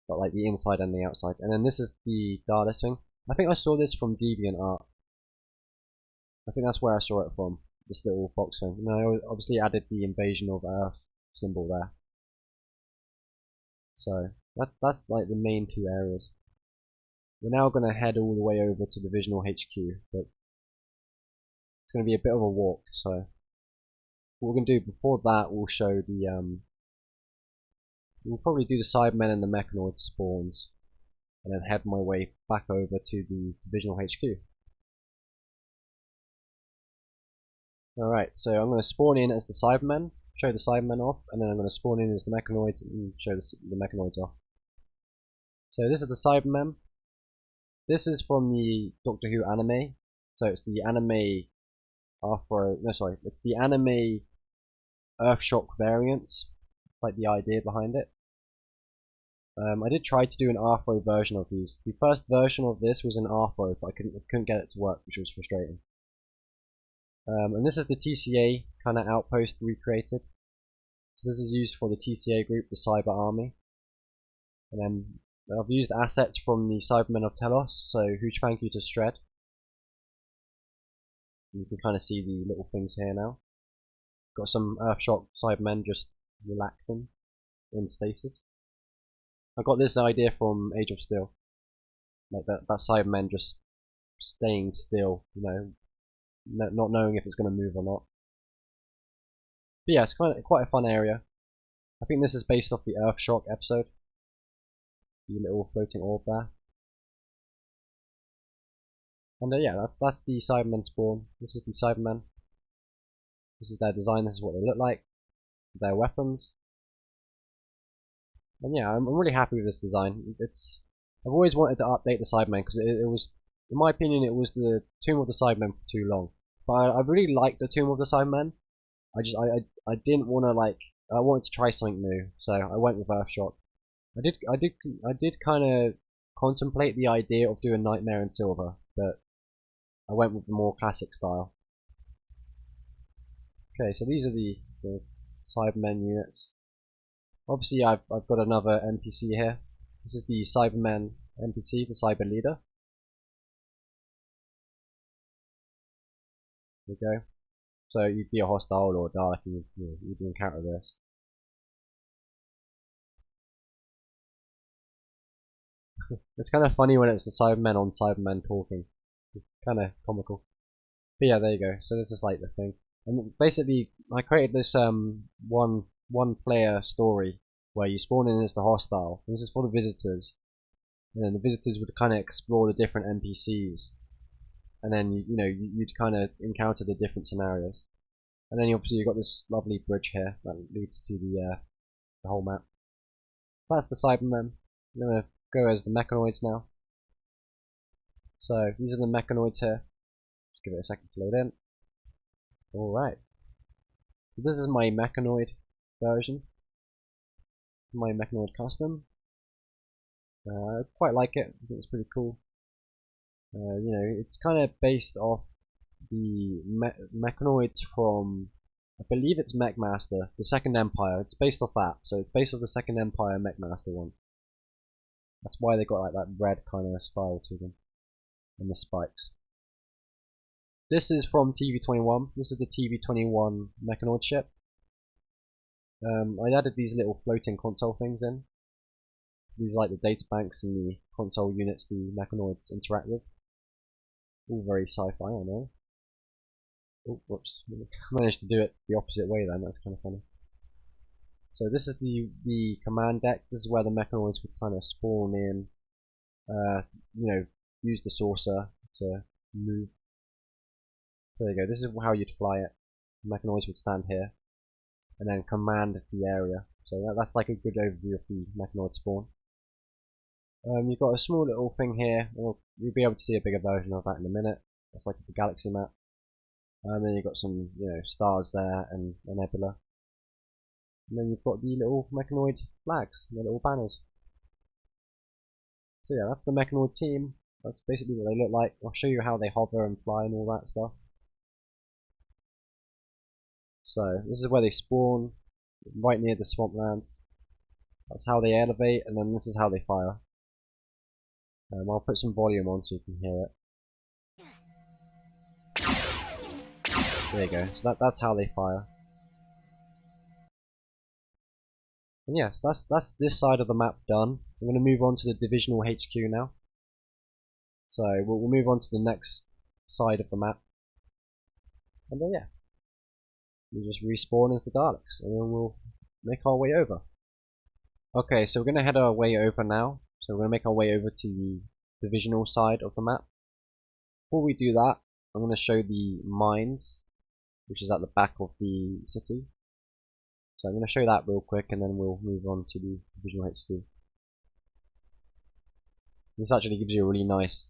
But like the inside and the outside. And then this is the TARDIS thing. I think I saw this from DeviantArt. I think that's where I saw it from. This little box thing. And I obviously added the Invasion of Earth symbol there. So that's like the main two areas. We're now going to head all the way over to Divisional HQ, but it's going to be a bit of a walk. So what we're going to do before that, we'll show the we'll probably do the Cybermen and the Mechanoid spawns, and then head my way back over to the Divisional HQ. Alright, so I'm going to spawn in as the Cybermen, show the Cybermen off, and then I'm going to spawn in as the Mechanoids and show the Mechanoids off. So this is the Cybermen. This is from the Doctor Who anime. So it's the anime it's the anime Earthshock variants, like the idea behind it. I did try to do an Arthro version of these. The first version of this was an Arthro, but I couldn't get it to work, which was frustrating. And this is the TCA kind of outpost recreated. So this is used for the TCA group, the Cyber Army. And then I've used assets from the Cybermen of Telos, so huge thank you to Shred. You can kind of see the little things here now. Got some Earthshock Cybermen just relaxing in stasis. I got this idea from Age of Steel. Like that Cybermen just staying still, you know, not knowing if it's going to move or not. But yeah, it's quite a fun area. I think this is based off the Earthshock episode. The little floating orb there. And yeah, that's the Cybermen spawn. This is the Cybermen. This is their design. This is what they look like. Their weapons. And yeah, I'm really happy with this design. I've always wanted to update the Cybermen because it was, in my opinion, it was the Tomb of the Cybermen for too long. But I really liked the Tomb of the Cybermen. I didn't want to I wanted to try something new, so I went with Earthshock. I did kind of contemplate the idea of doing Nightmare in Silver, but I went with the more classic style. Okay, so these are the Cybermen units. Obviously, I've got another NPC here. This is the Cybermen NPC, the Cyber Leader. There we go. So you'd be a hostile or a Dalek, and you'd encounter this. It's kind of funny when it's the Cybermen on Cybermen talking. It's kind of comical. But yeah, there you go. So this is like the thing. And basically, I created this one player story where you spawn in as the hostile. This is for the visitors, and then the visitors would kind of explore the different NPCs, and then you'd kind of encounter the different scenarios. And then obviously you've got this lovely bridge here that leads to the whole map. That's the Cybermen. I'm gonna go as the Mechanoids now. So these are the Mechanoids here. Just give it a second to load in. Alright. So this is my Mechanoid version. My Mechanoid custom. I quite like it. I think it's pretty cool. It's kind of based off the Mechanoids from, I believe it's Mechmaster, the Second Empire. It's based off that. So it's based off the Second Empire Mechmaster one. That's why they got like that red kind of style to them. And the spikes. This is from TV21. This is the TV21 Mechanoid ship. I added these little floating console things in. These are like the data banks and the console units the Mechanoids interact with. All very sci-fi, I know. Oh, whoops. I managed to do it the opposite way then, that's kind of funny. So this is the command deck. This is where the Mechanoids would kind of spawn in, use the saucer to move. There you go, this is how you'd fly it. The Mechanoids would stand here, and then command the area. So that's like a good overview of the Mechanoid spawn. You've got a small little thing here. Well, you'll be able to see a bigger version of that in a minute. That's like the galaxy map. And then you've got some, stars there and a nebula. And then you've got the little Mechanoid flags, the little banners. So yeah, that's the Mechanoid team. That's basically what they look like. I'll show you how they hover and fly and all that stuff. So this is where they spawn, right near the swamplands. That's how they elevate, and then this is how they fire. I'll put some volume on so you can hear it. There you go. So that's how they fire. And yes, that's this side of the map done. I'm going to move on to the divisional HQ now. So we'll move on to the next side of the map. And then yeah, we just respawn as the Daleks, and then we'll make our way over. Okay, so we're going to head our way over now. So we're going to make our way over to the divisional side of the map. Before we do that, I'm going to show the mines, which is at the back of the city. So I'm going to show that real quick, and then we'll move on to the divisional HQ. This actually gives you a really nice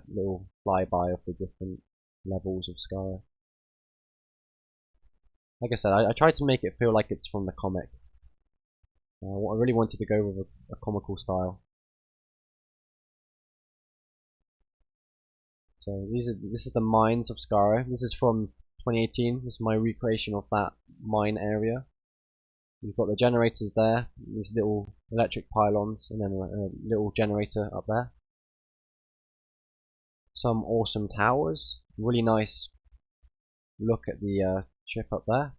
little flyby of the different levels of Skaro. Like I said, I tried to make it feel like it's from the comic. I really wanted to go with a comical style. So this is the mines of Skaro. This is from 2018. This is my recreation of that mine area. You've got the generators there, these little electric pylons, and then a little generator up there. Some awesome towers. Really nice look at the ship up there.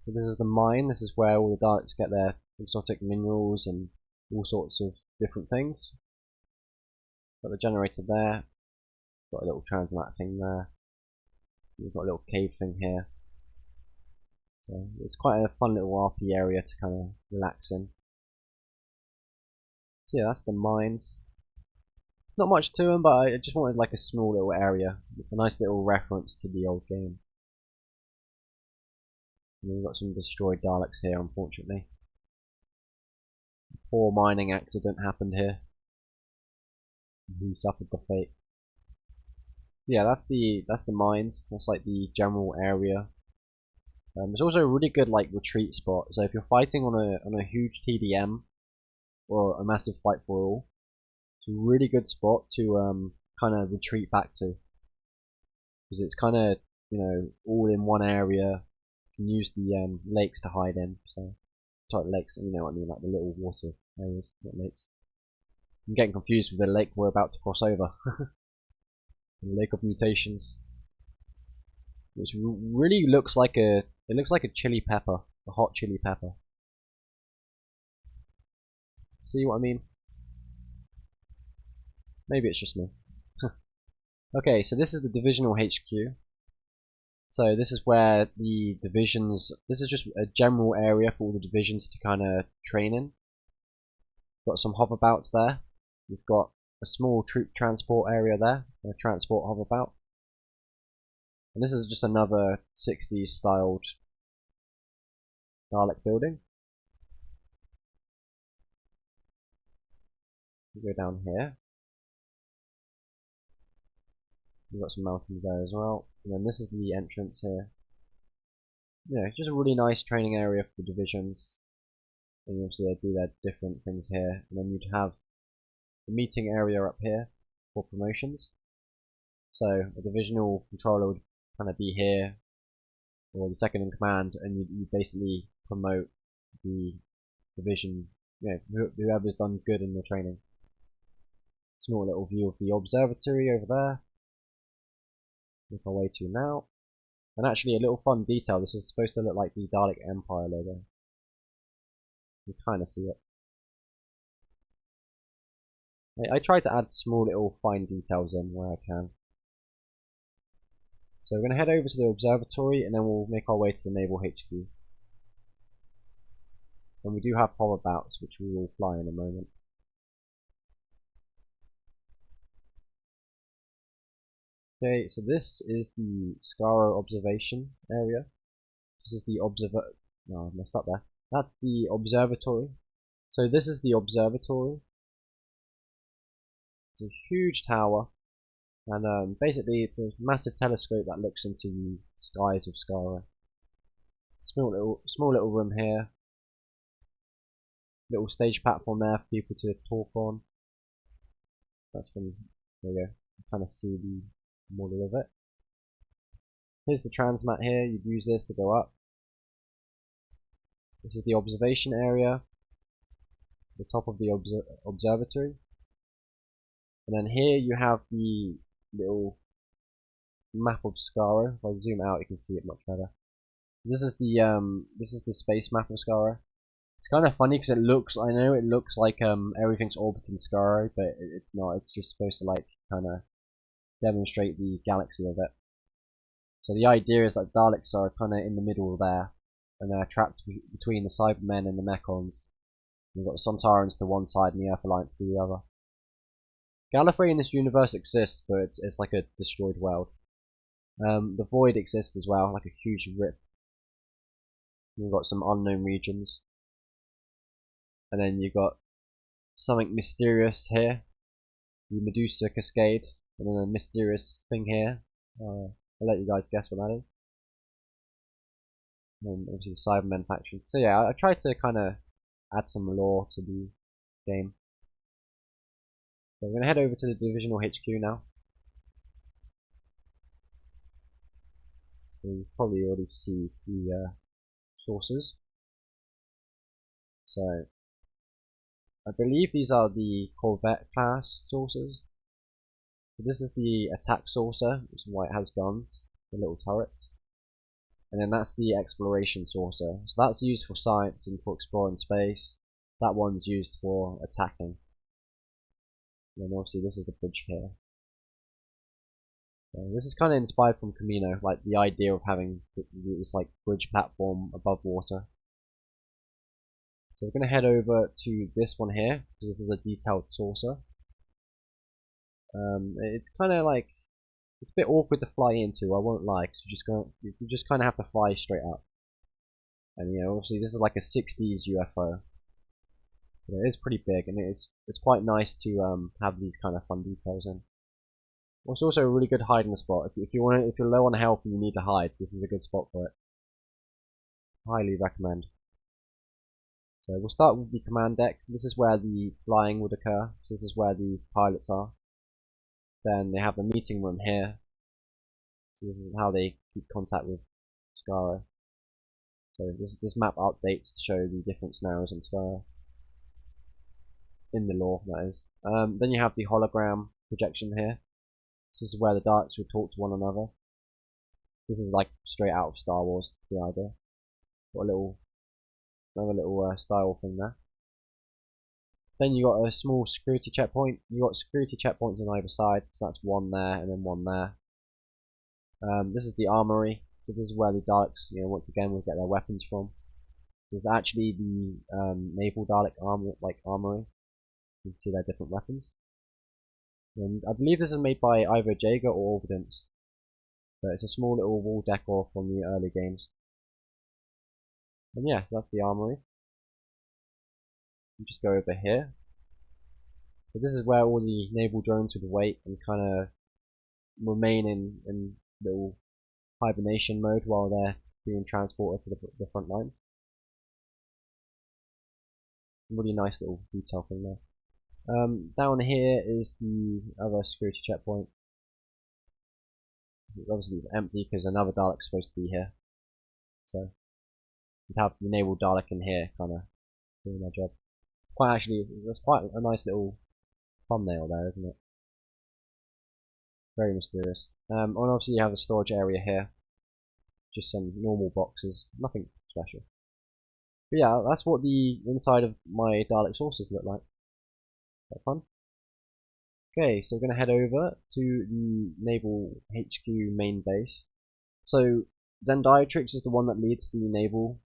So this is the mine. This is where all the Daleks get their exotic minerals and all sorts of different things. Got the generator there. Got a little transmat thing there. We've got a little cave thing here. So it's quite a fun little RP area to kind of relax in. So yeah, that's the mines. Not much to them, but I just wanted like a small little area. It's a nice little reference to the old game. And we've got some destroyed Daleks here, unfortunately. A poor mining accident happened here. He suffered the fate. Yeah, that's the mines. That's like the general area. There's also a really good like retreat spot. So if you're fighting on a huge TDM or a massive fight for all, it's a really good spot to kind of retreat back to, because it's kind of, you know, all in one area. You can use the lakes to hide in. So sorry, lakes. You know what I mean, like the little water areas, not lakes. I'm getting confused with the lake we're about to cross over. The Lake of Mutations, which really looks like it looks like a chili pepper, a hot chili pepper. See what I mean? Maybe it's just me. Okay, so this is the divisional HQ. So this is where the divisions, this is just a general area for all the divisions to kind of train in. Got some hoverbouts there. We've got a small troop transport area there, a transport hoverbout. And this is just another 60s styled Dalek building. We go down here. We've got some mountains there as well. And then this is the entrance here. Yeah, it's just a really nice training area for the divisions. And obviously they do their different things here. And then you'd have the meeting area up here for promotions. So a divisional controller would kind of be here, or the second in command, and you basically promote the division, you know, whoever's done good in the training. Small little view of the observatory over there. Make our way to now. And actually a little fun detail, this is supposed to look like the Dalek Empire logo. You kind of see it. I try to add small little fine details in where I can. So we're going to head over to the observatory, and then we'll make our way to the naval HQ. And we do have hoverbouts, which we will fly in a moment. Okay, so this is the Skaro observation area. This is the no, I messed up there. That's the observatory. So this is the observatory. It's a huge tower, and basically it's a massive telescope that looks into the skies of Skaro. Small little room here. Little stage platform there for people to talk on. That's from, there you go. You kind of see the model of it. Here's the transmat here. You'd use this to go up. This is the observation area, the top of the observatory. And then here you have the little map of Skaro. If I zoom out, you can see it much better. This is the space map of Skaro. It's kind of funny because I know it looks like everything's orbiting Skaro, but it's not. It's just supposed to like kind of demonstrate the galaxy of it. So the idea is that Daleks are kind of in the middle there, and they're trapped between the Cybermen and the Mechons. You've got the Sontarans to one side and the Earth Alliance to the other. Gallifrey in this universe exists, but it's like a destroyed world. The Void exists as well, like a huge rip. You've got some unknown regions. And then you've got something mysterious here, the Medusa Cascade, and then a mysterious thing here. I'll let you guys guess what that is. And obviously the Cybermen faction. So yeah, I tried to kind of add some lore to the game. So we're going to head over to the Divisional HQ now. So you probably already see the sources. So I believe these are the Corvette class saucers. So this is the attack saucer, which is why it has guns, the little turrets. And then that's the exploration saucer. So that's used for science and for exploring space. That one's used for attacking. And then obviously this is the bridge here. So this is kind of inspired from Camino, like the idea of having this like bridge platform above water. So we're going to head over to this one here, because this is a detailed saucer. It's kind of like, it's a bit awkward to fly into, I won't lie, because you just kind of have to fly straight up. And you know, obviously this is like a 60s UFO. But it is pretty big, and it's quite nice to have these kind of fun details in. It's also a really good hiding spot. If you're low on health and you need to hide, this is a good spot for it. Highly recommend. So we'll start with the command deck. This is where the flying would occur. So this is where the pilots are. Then they have a meeting room here. So this is how they keep contact with Skaro. So this map updates to show the different scenarios in Skaro. In the lore, that is. Then you have the hologram projection here. This is where the Daleks will talk to one another. This is like straight out of Star Wars, the idea. Got another little style thing there. Then you got a small security checkpoint. You got security checkpoints on either side, so that's one there and then one there. This is the armory. So this is where the Daleks, you know, once again will get their weapons from. This is actually the naval Dalek armory. You can see their different weapons. And I believe this is made by either Jaeger or Ordnance. But it's a small little wall decor from the early games. And yeah, that's the armory. You just go over here. So this is where all the naval drones would wait and kind of remain in little hibernation mode while they're being transported to the front lines. Really nice little detail thing there. Down here is the other security checkpoint. Obviously it's empty because another Dalek's supposed to be here. So you'd have the naval Dalek in here kind of doing their job. That's quite a nice little thumbnail there, isn't it? Very mysterious. And obviously you have a storage area here. Just some normal boxes, nothing special. But yeah, that's what the inside of my Dalek saucers look like. Quite fun. Okay, so we're going to head over to the Naval HQ main base. So Zendiatrix is the one that leads the Naval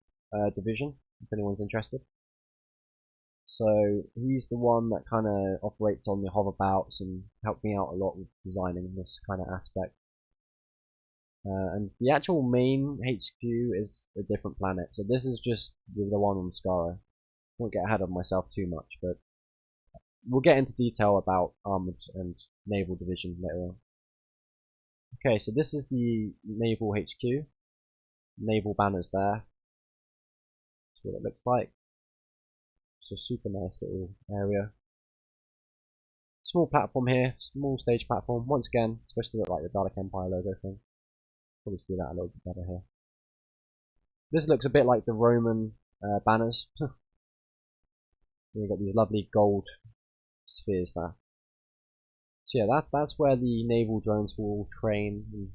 division, if anyone's interested. So he's the one that kind of operates on the hoverbouts and helped me out a lot with designing this kind of aspect. And the actual main HQ is a different planet, so this is just the one on Skaro. Won't get ahead of myself too much, but we'll get into detail about Armored and Naval Division later on. Okay, so this is the Naval HQ. Naval banners there. That's what it looks like. It's a super nice little area. Small platform here, small stage platform. Once again, it's supposed to look like the Dalek Empire logo thing. Probably see that a little bit better here. This looks a bit like the Roman banners. You've got these lovely gold spheres there. So yeah, that's where the naval drones will train and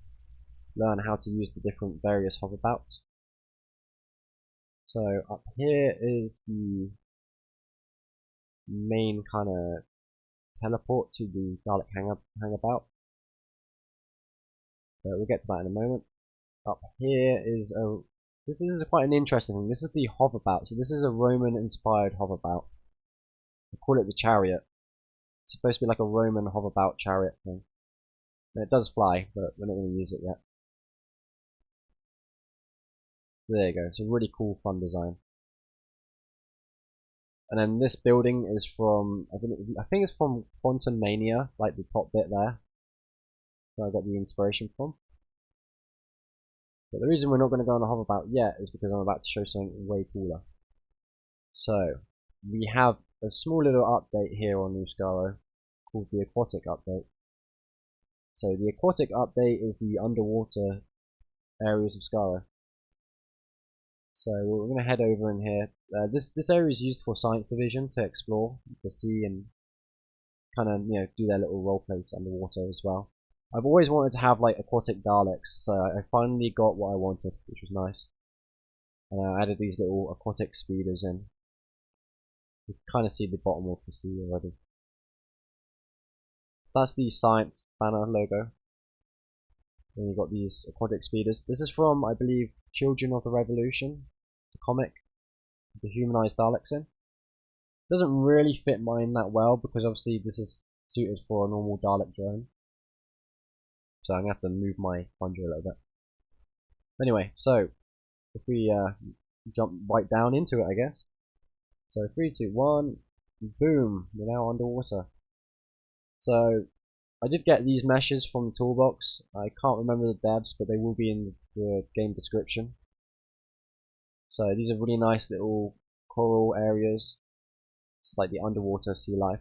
learn how to use the different various hoverbouts. So up here is the main kind of teleport to the Dalek hangabout. We'll get to that in a moment. Up here is this is quite an interesting thing. This is the hoverbout. So this is a Roman-inspired hoverbout. I call it the chariot. It's supposed to be like a Roman hoverbout chariot thing. And it does fly, but we're not going to use it yet. So there you go. It's a really cool, fun design. And then this building is from I think it's from Quantum Mania, like the top bit there. So I got the inspiration from. But the reason we're not going to go on a hoverbout yet is because I'm about to show something way cooler. So we have a small little update here on New Skaro called the Aquatic Update. So the Aquatic Update is the underwater areas of Skaro. So we're going to head over in here. This area is used for science division to explore the sea and kind of do their little role plays underwater as well. I've always wanted to have like aquatic Daleks, so I finally got what I wanted, which was nice. And I added these little aquatic speeders in. You can kind of see the bottom of the sea already. That's the science banner logo. Then you've got these aquatic speeders. This is from, I believe, Children of the Revolution, the comic, the humanized Daleks in. Doesn't really fit mine that well because obviously this is suited for a normal Dalek drone. So I'm going to have to move my plunger a little bit. Anyway, so if we jump right down into it, I guess. So 3, 2, 1, boom, we're now underwater. So I did get these meshes from the toolbox. I can't remember the devs, but they will be in the game description. So these are really nice little coral areas. It's like the underwater sea life.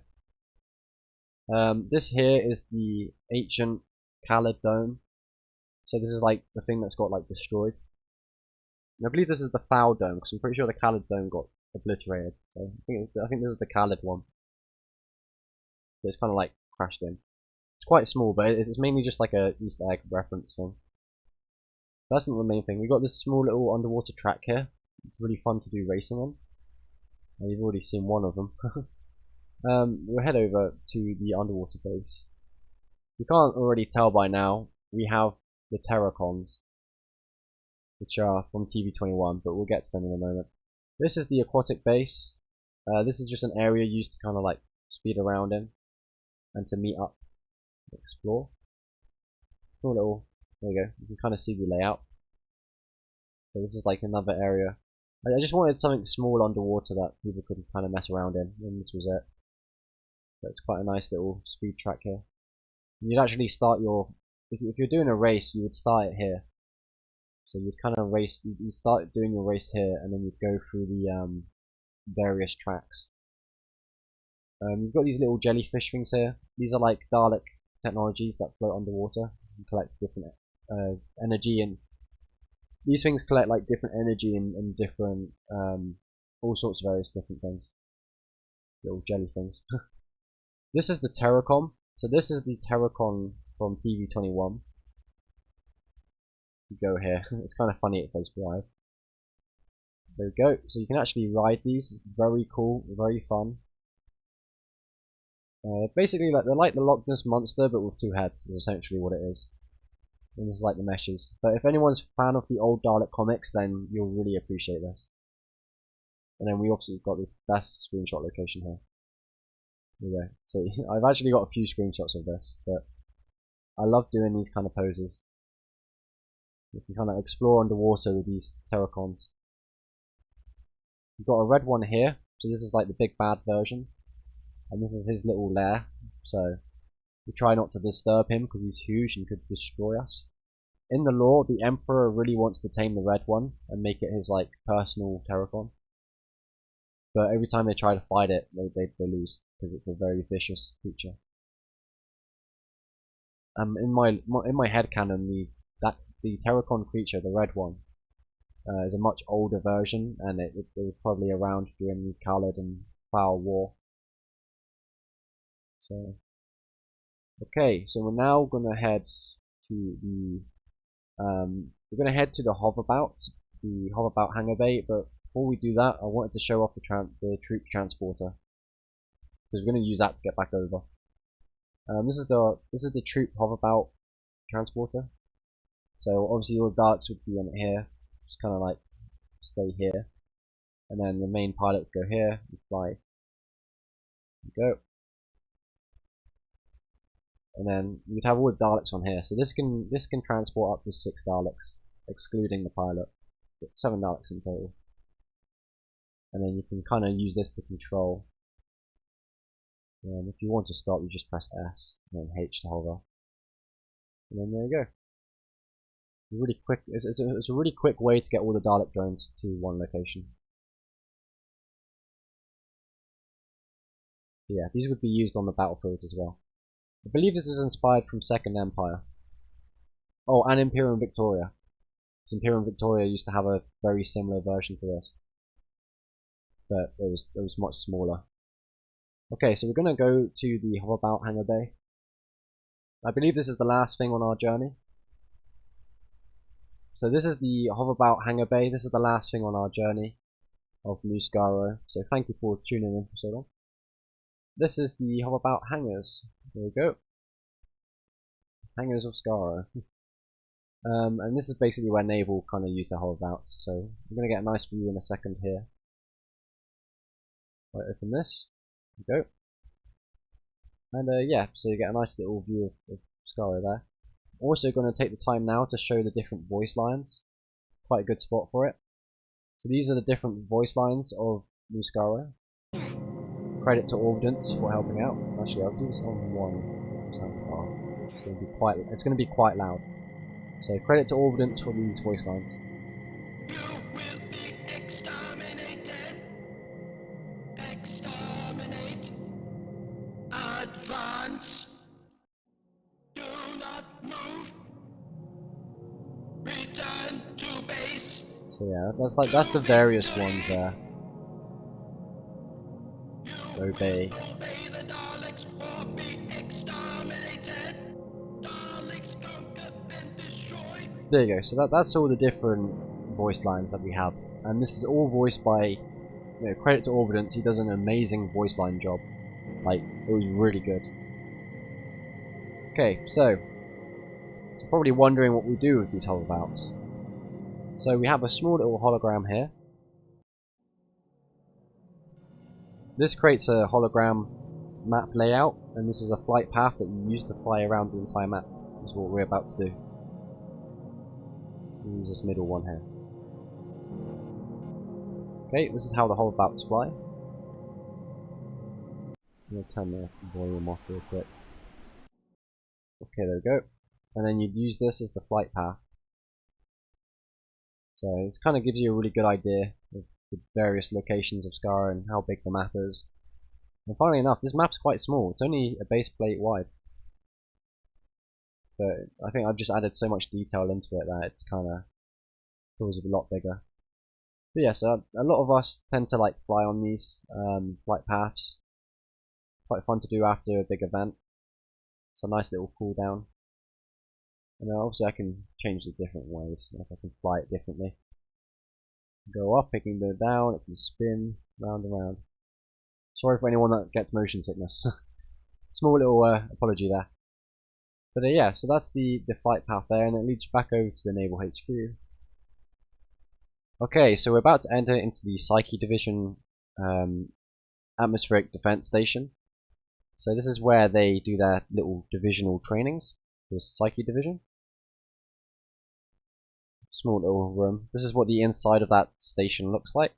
This here is the ancient Khaled Dome. So this is like the thing that's got like destroyed. And I believe this is the Foul Dome because I'm pretty sure the Khaled Dome got obliterated. So I think this is the Khaled one. So it's kind of like crashed in. It's quite small, but it's mainly just like a Easter egg reference thing. That's not the main thing. We've got this small little underwater track here. It's really fun to do racing on. You've already seen one of them. We'll head over to the underwater base. You can't already tell by now, we have the Terracons, which are from TV21, but we'll get to them in a moment. This is the aquatic base. This is just an area used to kind of like speed around in and to meet up, explore. Cool little, there you go, you can kind of see the layout. So this is like another area. I just wanted something small underwater that people could kind of mess around in, and this was it. So it's quite a nice little speed track here. And you'd actually start your, if you're doing a race, you would start it here. So you'd kind of race, you start doing your race here, and then you'd go through the various tracks. You've got these little jellyfish things here. These are like Dalek technologies that float underwater and collect different energy, and these things collect like different energy and different all sorts of various different things. Little jelly things. This is the Terracon. So this is the Terracon from TV21. You go here. It's kind of funny it says drive. There we go. So you can actually ride these. It's very cool, very fun. Basically, like they're like the Loch Ness Monster, but with 2 heads. Is essentially what it is. And this is like the meshes. But if anyone's a fan of the old Dalek comics, then you'll really appreciate this. And then we obviously got the best screenshot location here. There we go. So I've actually got a few screenshots of this, but I love doing these kind of poses. You can kind of explore underwater with these Terracons. We've got a red one here, so this is like the big bad version. And this is his little lair, so we try not to disturb him because he's huge and could destroy us. In the lore, the Emperor really wants to tame the red one and make it his like personal Terracon. But every time they try to fight it, they lose because it's a very vicious creature. In my headcanon, the Terracon creature, the red one, is a much older version, and it was probably around during the Khaled and Foul War. So Okay, so we're now gonna head to the hoverbout, hangar bay. But before we do that, I wanted to show off the troop transporter, because we're gonna use that to get back over. This is the troop hoverbout transporter. So obviously all the Daleks would be on it here, just kind of like stay here, and then the main pilot would go here and fly. Go. And then you'd have all the Daleks on here. So this can transport up to 6 Daleks, excluding the pilot. 7 Daleks in total. And then you can kind of use this to control. If you want to stop, you just press S and then H to hover. And then there you go. Really quick. It's a really quick way to get all the Dalek drones to one location. Yeah, these would be used on the battlefield as well. I believe this is inspired from Second Empire. Oh, and Imperium Victoria. Because Imperium Victoria used to have a very similar version to this, but it was much smaller. Okay, so we're gonna go to the hoverbout hangar bay. I believe this is the last thing on our journey. So this is the hoverbout hangar bay. This is the last thing on our journey of New Skaro. So thank you for tuning in for so long. This is the hoverbout hangars. There we go. Hangars of Skaro. And this is basically where Naval kind of use their hoverbouts. So we're going to get a nice view in a second here. Right, open this. There we go. And yeah, so you get a nice little view of Skaro there. Also going to take the time now to show the different voice lines. Quite a good spot for it. So these are the different voice lines of New Skaro. Credit to Ordnance for helping out. Actually, I'll do this on one soundbar. It's going to be quite loud. So credit to Ordnance for these voice lines. You will be exterminated. Exterminate. Advance. Do not move. Return to base. So yeah, that's the various ones there. Obey. Obey the Daleks or be exterminated. Daleks conquer and destroy. There you go. So that's all the different voice lines that we have, and this is all voiced by, credit to Ordnance. He does an amazing voice line job. Like, it was really good. Okay, so you're probably wondering what we do with these hoverbouts. So we have a small little hologram here. This creates a hologram map layout, and this is a flight path that you use to fly around the entire map. This is what we're about to do. We'll use this middle one here. Okay, this is how the hoverbouts fly. I'm going to turn the volume off real quick. Okay, there we go. And then you'd use this as the flight path. So this kind of gives you a really good idea of the various locations of Skaro and how big the map is. And funnily enough, this map's quite small. It's only a base plate wide. But I think I've just added so much detail into it that it's kind of feels a lot bigger. But yeah, so a lot of us tend to like fly on these flight paths. Quite fun to do after a big event. It's a nice little cool down. And then obviously I can change the different ways. Like I can fly it differently. Go up, it can go down, it can spin round and round. Sorry for anyone that gets motion sickness. Small little apology there. But yeah, so that's the flight path there, and it leads back over to the Naval HQ. Okay, so we're about to enter into the Psyche Division Atmospheric Defense Station. So this is where they do their little divisional trainings. The Psyche Division. Small little room. This is what the inside of that station looks like.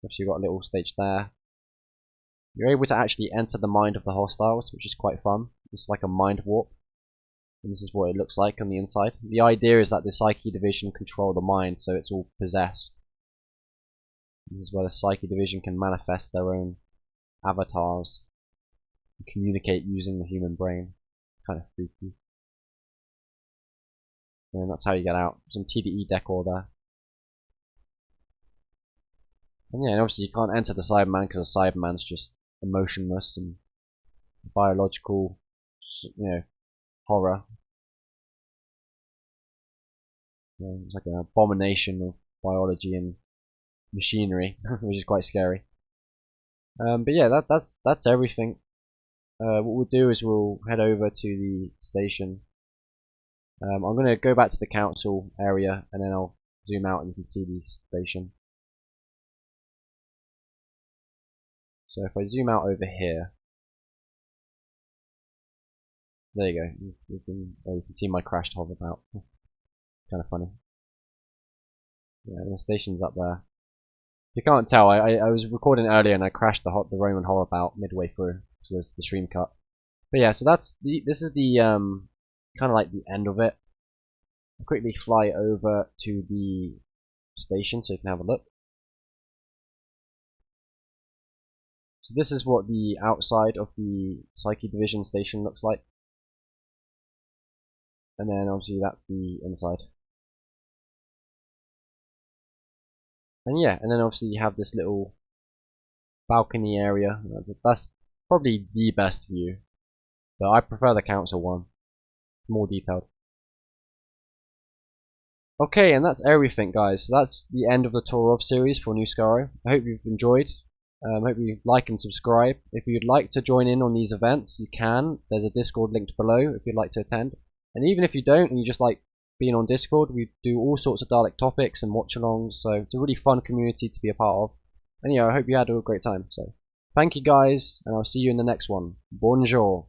Obviously you've got a little stage there. You're able to actually enter the mind of the hostiles, which is quite fun. It's like a mind warp. And this is what it looks like on the inside. The idea is that the Psyche Division control the mind, so it's all possessed. This is where the Psyche Division can manifest their own avatars and communicate using the human brain. Kind of freaky. And that's how you get out. Some TDE decor there. And yeah, obviously you can't enter the Cyberman because the Cyberman's just emotionless and biological horror. It's like an abomination of biology and machinery, which is quite scary. But yeah, that's everything. What we'll do is we'll head over to the station. I'm going to go back to the council area, and then I'll zoom out and you can see the station. So if I zoom out over here, there you go. You can see my crashed hoverbout. Kind of funny. Yeah, the station's up there. You can't tell. I was recording earlier and I crashed the Roman hoverbout midway through, so there's the stream cut. But yeah, so this is the kind of like the end of it. I'll quickly fly over to the station so you can have a look. So this is what the outside of the Psyche Division station looks like. And then obviously that's the inside. And yeah, and then obviously you have this little balcony area. That's probably the best view. But I prefer the council one. More detailed. Okay, and that's everything, guys. So that's the end of the Tour of series for New Skaro. I hope you've enjoyed. Hope you like and subscribe. If you'd like to join in on these events, you can. There's a Discord linked below if you'd like to attend. And even if you don't and you just like being on Discord, we do all sorts of Dalek topics and watch-alongs, so it's a really fun community to be a part of. And yeah, I hope you had a great time. So thank you guys, and I'll see you in the next one. Bonjour.